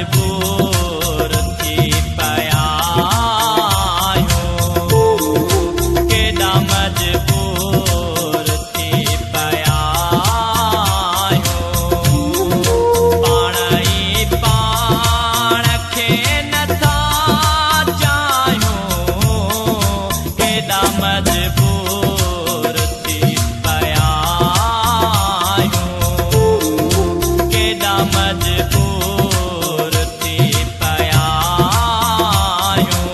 मजबूर थी पया आहियूं, केॾा मजबूर थी पया आहियूं, पाण ई पाण खे नथा चाहियूं, केॾा मजबूर थी पया आहियूं, केॾा मजबूर थी पया आहियूं,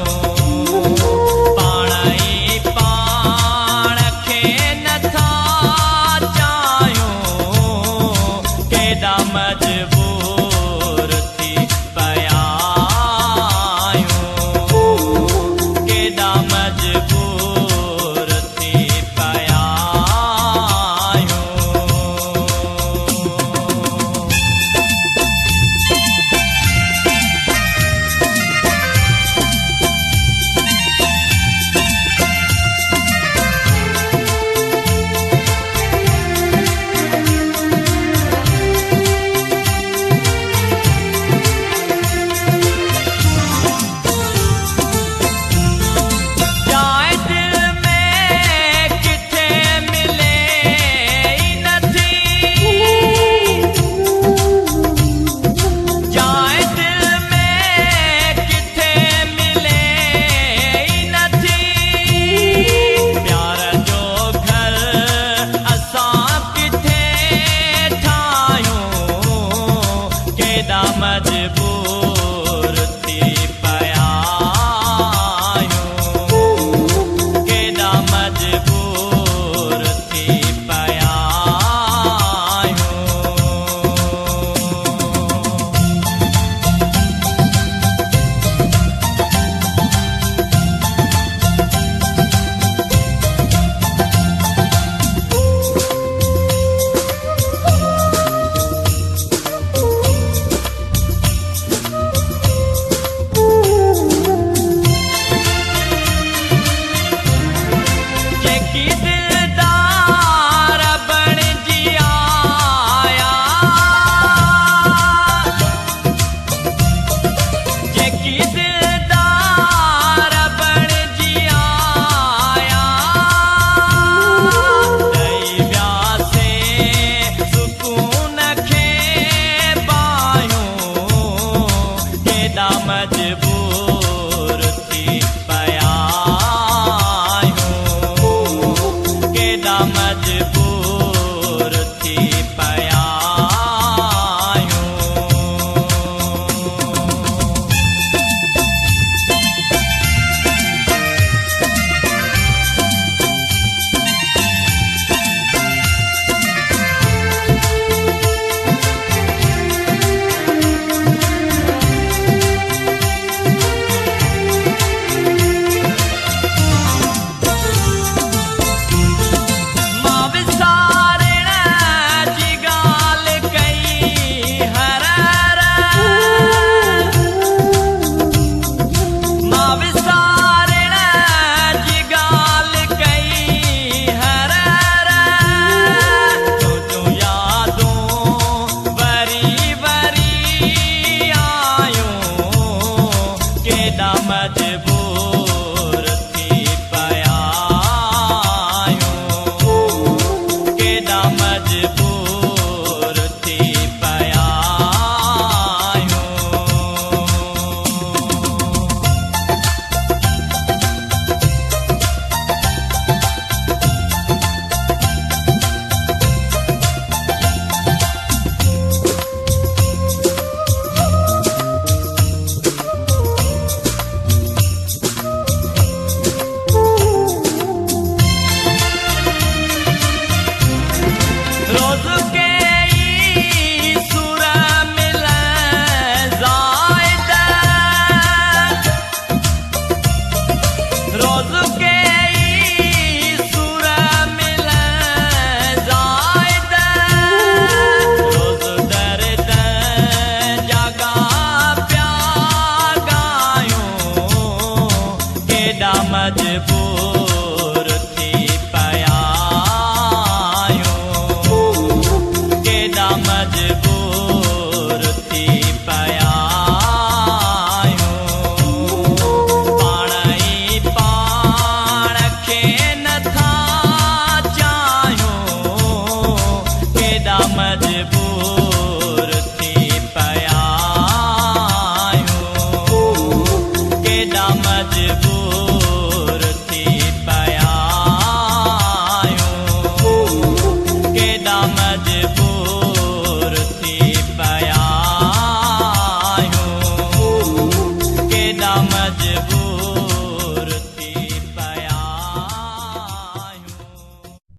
पाण ई पाण खे नथा चाहियूं, केॾा मजबूर थी पया आहियूं, केॾा मजबूर थी पया आहियूं। जाए दिल में किथे मिले ई नथी, जाए दिल में किथे मिले ई नथी, प्यार जो घर असां किथे ठाहियूं, केॾा मजबूर थी पया आहियूं, केॾा मजबूर थी पया आहियूं। जेकी